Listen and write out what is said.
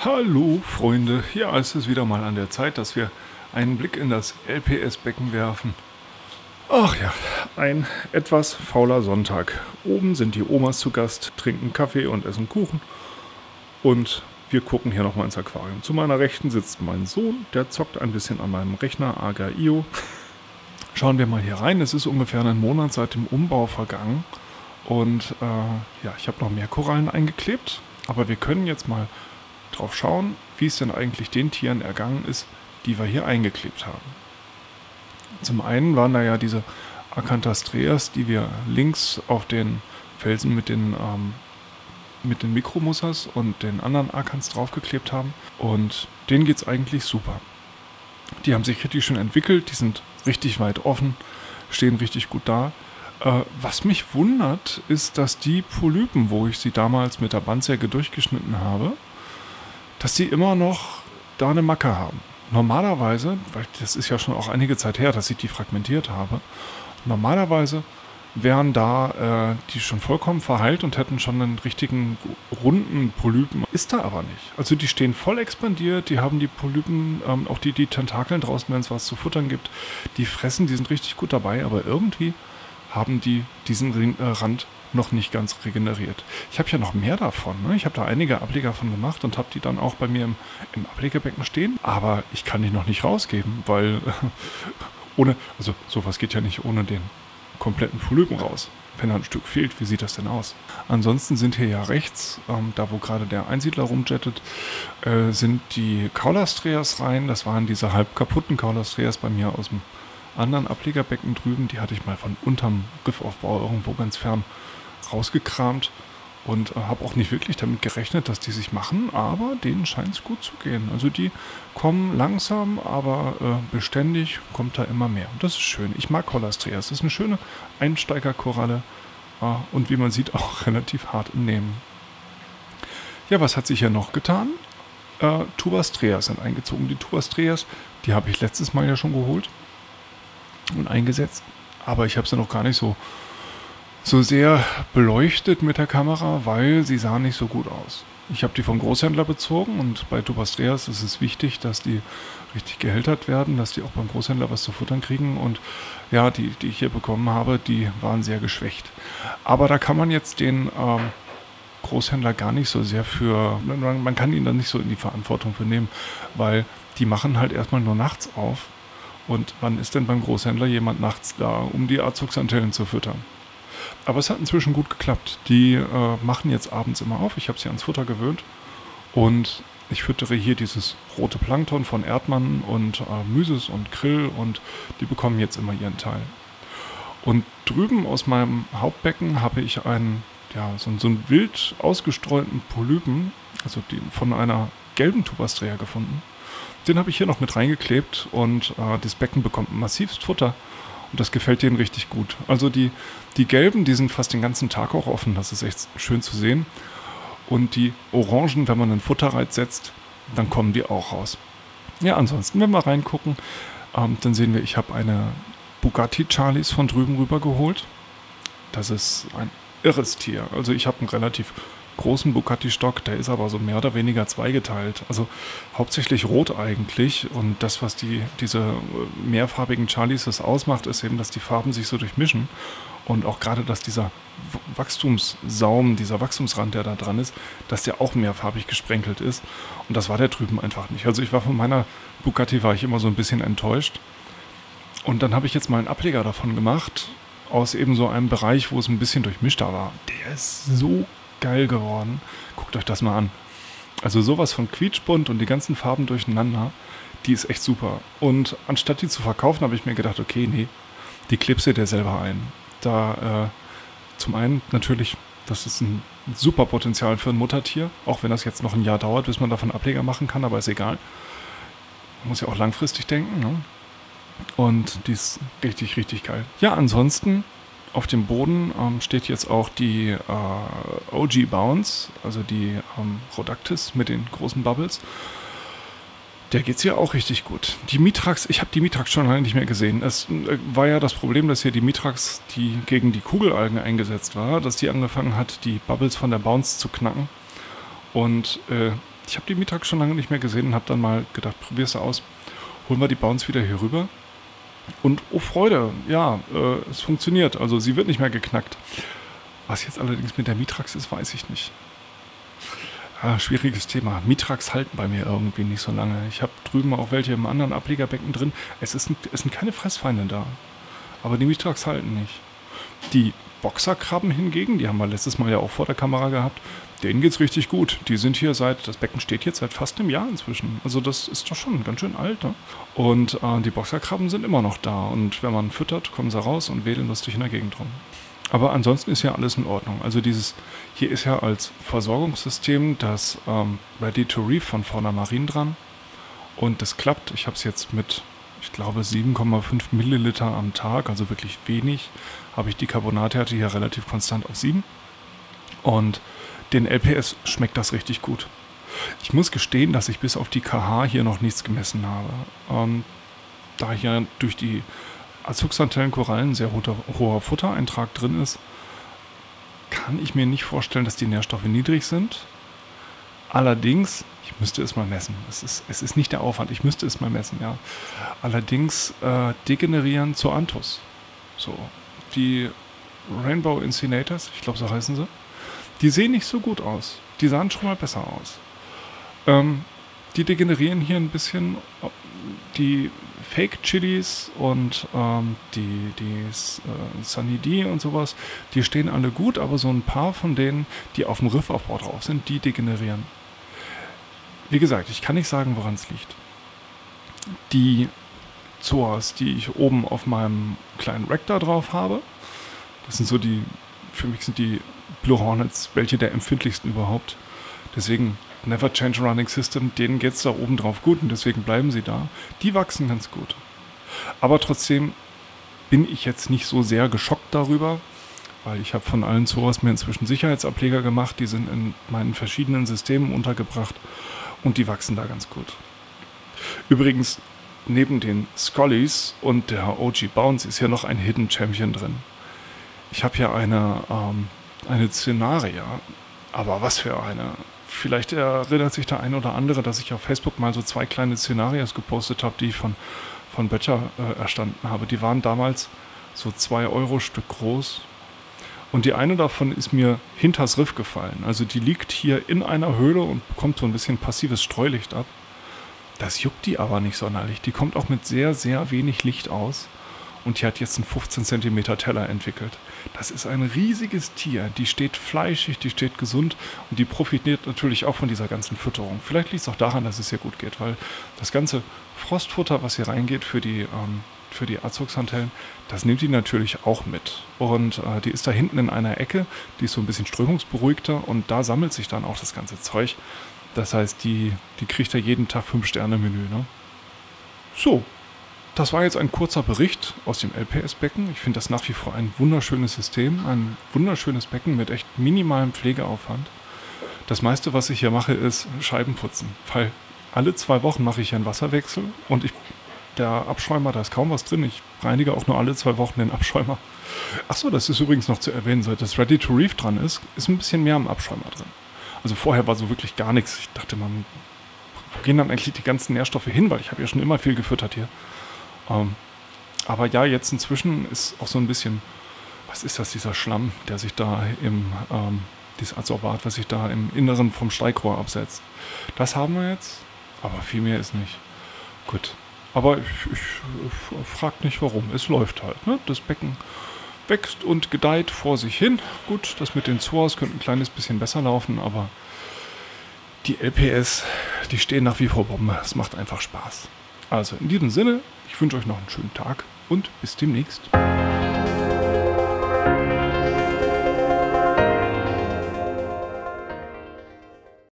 Hallo Freunde, ja, es ist wieder mal an der Zeit, dass wir einen Blick in das LPS-Becken werfen. Ach ja, ein etwas fauler Sonntag. Oben sind die Omas zu Gast, trinken Kaffee und essen Kuchen. Und wir gucken hier nochmal ins Aquarium. Zu meiner Rechten sitzt mein Sohn, der zockt ein bisschen an meinem Rechner AGA-IO. Schauen wir mal hier rein, es ist ungefähr einen Monat seit dem Umbau vergangen. Und ja, ich habe noch mehr Korallen eingeklebt, aber wir können jetzt mal drauf schauen, wie es denn eigentlich den Tieren ergangen ist, die wir hier eingeklebt haben. Zum einen waren da ja diese Acanthastreas, die wir links auf den Felsen mit den Mikromussas und den anderen Acanths draufgeklebt haben. Und denen geht es eigentlich super. Die haben sich richtig schön entwickelt, die sind richtig weit offen, stehen richtig gut da. Was mich wundert, ist, dass die Polypen, wo ich sie damals mit der Bandsäge durchgeschnitten habe, dass die immer noch da eine Macke haben. Normalerweise, weil das ist ja schon auch einige Zeit her, dass ich die fragmentiert habe, normalerweise wären da die schon vollkommen verheilt und hätten schon einen richtigen runden Polypen. Ist da aber nicht. Also die stehen voll expandiert, die haben die Polypen, auch die Tentakeln draußen, wenn es was zu futtern gibt, die fressen, die sind richtig gut dabei, aber irgendwie haben die diesen Rand noch nicht ganz regeneriert. Ich habe ja noch mehr davon. Ne? Ich habe da einige Ableger von gemacht und habe die dann auch bei mir im Ablegebecken stehen. Aber ich kann die noch nicht rausgeben, weil also sowas geht ja nicht ohne den kompletten Polypen raus. Wenn da ein Stück fehlt, wie sieht das denn aus? Ansonsten sind hier ja rechts, da wo gerade der Einsiedler rumjettet, sind die Caulastreas rein. Das waren diese halb kaputten Caulastreas bei mir aus dem anderen Ablegerbecken drüben. Die hatte ich mal von unterm Riffaufbau irgendwo ganz fern rausgekramt und habe auch nicht wirklich damit gerechnet, dass die sich machen, aber denen scheint es gut zu gehen. Also die kommen langsam, aber beständig kommt da immer mehr. Und das ist schön. Ich mag Caulastreas. Das ist eine schöne Einsteigerkoralle und wie man sieht auch relativ hart im Nehmen. Ja, was hat sich hier noch getan? Tubastreas sind eingezogen. Die Tubastreas, die habe ich letztes Mal ja schon geholt und eingesetzt, aber ich habe sie noch gar nicht so sehr beleuchtet mit der Kamera, weil sie sahen nicht so gut aus. Ich habe die vom Großhändler bezogen und bei Tubastreas ist es wichtig, dass die richtig gehältert werden, dass die auch beim Großhändler was zu futtern kriegen und ja, die ich hier bekommen habe, die waren sehr geschwächt. Aber da kann man jetzt den Großhändler gar nicht so sehr man kann ihn dann nicht so in die Verantwortung für nehmen, weil die machen halt erstmal nur nachts auf und wann ist denn beim Großhändler jemand nachts da, um die Azoxanthellen zu füttern? Aber es hat inzwischen gut geklappt. Die machen jetzt abends immer auf. Ich habe sie ans Futter gewöhnt. Und ich füttere hier dieses rote Plankton von Erdmann und Mysis und Krill. Und die bekommen jetzt immer ihren Teil. Und drüben aus meinem Hauptbecken habe ich so einen wild ausgestreuten Polypen, also von einer gelben Tubastrea gefunden. Den habe ich hier noch mit reingeklebt. Und das Becken bekommt massivst Futter. Und das gefällt denen richtig gut. Also die gelben, die sind fast den ganzen Tag auch offen. Das ist echt schön zu sehen. Und die orangen, wenn man einen Futterreiz setzt, dann kommen die auch raus. Ja, ansonsten, wenn wir reingucken, dann sehen wir, ich habe eine Bugatti Charlies von drüben rüber geholt. Das ist ein irres Tier. Also ich habe einen relativ großen Bugatti-Stock, der ist aber so mehr oder weniger zweigeteilt. Also hauptsächlich rot eigentlich. Und das, was diese mehrfarbigen Charlies ausmacht, ist eben, dass die Farben sich so durchmischen. Und auch gerade, dass dieser Wachstumssaum, dieser Wachstumsrand, der da dran ist, dass der auch mehrfarbig gesprenkelt ist. Und das war der drüben einfach nicht. Also ich war von meiner Bugatti immer so ein bisschen enttäuscht. Und dann habe ich jetzt mal einen Ableger davon gemacht, aus eben so einem Bereich, wo es ein bisschen durchmischter war. Der ist so geil geworden. Guckt euch das mal an. Also sowas von quietschbunt und die ganzen Farben durcheinander, die ist echt super. Und anstatt die zu verkaufen, habe ich mir gedacht, okay, nee, die klebst du dir selber ein. Da zum einen natürlich, das ist ein super Potenzial für ein Muttertier, auch wenn das jetzt noch ein Jahr dauert, bis man davon Ableger machen kann, aber ist egal. Man muss ja auch langfristig denken, ne? Und die ist richtig, richtig geil. Ja, ansonsten auf dem Boden steht jetzt auch die OG Bounce, also die Rhodactis mit den großen Bubbles. Der geht's hier auch richtig gut. Die Mitrax, ich habe die Mitrax schon lange nicht mehr gesehen. Es war ja das Problem, dass hier die Mitrax, die gegen die Kugelalgen eingesetzt war, dass die angefangen hat, die Bubbles von der Bounce zu knacken. Und Ich habe die Mitrax schon lange nicht mehr gesehen und habe dann mal gedacht, probier's aus. Holen wir die Bounce wieder hier rüber. Und oh Freude, ja, es funktioniert. Also sie wird nicht mehr geknackt. Was jetzt allerdings mit der Mitrax ist, weiß ich nicht. Schwieriges Thema. Mitrax halten bei mir irgendwie nicht so lange. Ich habe drüben auch welche im anderen Ablegerbecken drin. Es sind keine Fressfeinde da. Aber die Mitrax halten nicht. Die Boxerkrabben hingegen, die haben wir letztes Mal ja auch vor der Kamera gehabt, denen geht's richtig gut. Die sind hier das Becken steht jetzt seit fast einem Jahr inzwischen. Also das ist doch schon ganz schön alt, ne? Und die Boxerkrabben sind immer noch da. Und wenn man füttert, kommen sie raus und wedeln lustig in der Gegend rum. Aber ansonsten ist ja alles in Ordnung. Also hier ist ja als Versorgungssystem das Ready to Reef von Fauna Marin dran. Und das klappt. Ich habe es jetzt mit, ich glaube, 7,5 Milliliter am Tag, also wirklich wenig, habe ich die Carbonatwerte hier relativ konstant auf 7. Und den LPS schmeckt das richtig gut. Ich muss gestehen, dass ich bis auf die KH hier noch nichts gemessen habe. Da hier durch die Azuxantellen-Korallen ein sehr hoher Futtereintrag drin ist, kann ich mir nicht vorstellen, dass die Nährstoffe niedrig sind. Allerdings, ich müsste es mal messen. Es ist nicht der Aufwand, ich müsste es mal messen, ja. Allerdings degenerieren zu Anthus. So, die Rainbow Incinators, ich glaube so heißen sie, die sehen nicht so gut aus. Die sahen schon mal besser aus. Die degenerieren hier ein bisschen. Die Fake Chilis und die Sunny D und sowas, die stehen alle gut, aber so ein paar von denen, die auf dem Riffaufbau drauf sind, die degenerieren. Wie gesagt, ich kann nicht sagen, woran es liegt. Die Zoas, die ich oben auf meinem kleinen Rack da drauf habe, das sind so für mich sind die Blue Hornets welche der empfindlichsten überhaupt. Deswegen Never Change a Running System, denen geht es da oben drauf gut und deswegen bleiben sie da. Die wachsen ganz gut. Aber trotzdem bin ich jetzt nicht so sehr geschockt darüber, weil ich habe von allen Zoas mir inzwischen Sicherheitsableger gemacht, die sind in meinen verschiedenen Systemen untergebracht und die wachsen da ganz gut. Übrigens, neben den Scollies und der OG Bounce ist hier noch ein Hidden Champion drin. Ich habe hier eine Szenaria, aber was für eine. Vielleicht erinnert sich der ein oder andere, dass ich auf Facebook mal so 2 kleine Szenarios gepostet habe, die ich von Böttcher erstanden habe. Die waren damals so 2 Euro Stück groß. Und die eine davon ist mir hinters Riff gefallen. Also die liegt hier in einer Höhle und bekommt so ein bisschen passives Streulicht ab. Das juckt die aber nicht sonderlich. Die kommt auch mit sehr, sehr wenig Licht aus. Und die hat jetzt einen 15 cm Teller entwickelt. Das ist ein riesiges Tier. Die steht fleischig, die steht gesund und die profitiert natürlich auch von dieser ganzen Fütterung. Vielleicht liegt es auch daran, dass es ihr gut geht, weil das ganze Frostfutter, was hier reingeht für die Azuxantellen, das nimmt die natürlich auch mit. Und die ist da hinten in einer Ecke, die ist so ein bisschen strömungsberuhigter und da sammelt sich dann auch das ganze Zeug. Das heißt, die kriegt ja jeden Tag 5-Sterne-Menü, ne? So. Das war jetzt ein kurzer Bericht aus dem LPS-Becken. Ich finde das nach wie vor ein wunderschönes System, ein wunderschönes Becken mit echt minimalem Pflegeaufwand. Das meiste, was ich hier mache, ist Scheiben putzen, weil alle 2 Wochen mache ich einen Wasserwechsel und der Abschäumer, da ist kaum was drin. Ich reinige auch nur alle 2 Wochen den Abschäumer. Achso, das ist übrigens noch zu erwähnen, seit das Ready to Reef dran ist ein bisschen mehr am Abschäumer drin. Also vorher war so wirklich gar nichts. Ich dachte, wo gehen dann eigentlich die ganzen Nährstoffe hin, weil ich habe ja schon immer viel gefüttert hier. Aber ja, jetzt inzwischen ist auch so ein bisschen, was ist das, dieser Schlamm, der sich da dieses Adsorbat, was sich da im Inneren vom Steigrohr absetzt. Das haben wir jetzt, aber viel mehr ist nicht. Gut, aber ich frage nicht warum, es läuft halt, ne? Das Becken wächst und gedeiht vor sich hin. Gut, das mit den Zoas könnte ein kleines bisschen besser laufen, aber die LPS, die stehen nach wie vor Bombe. Es macht einfach Spaß. Also in diesem Sinne, ich wünsche euch noch einen schönen Tag und bis demnächst.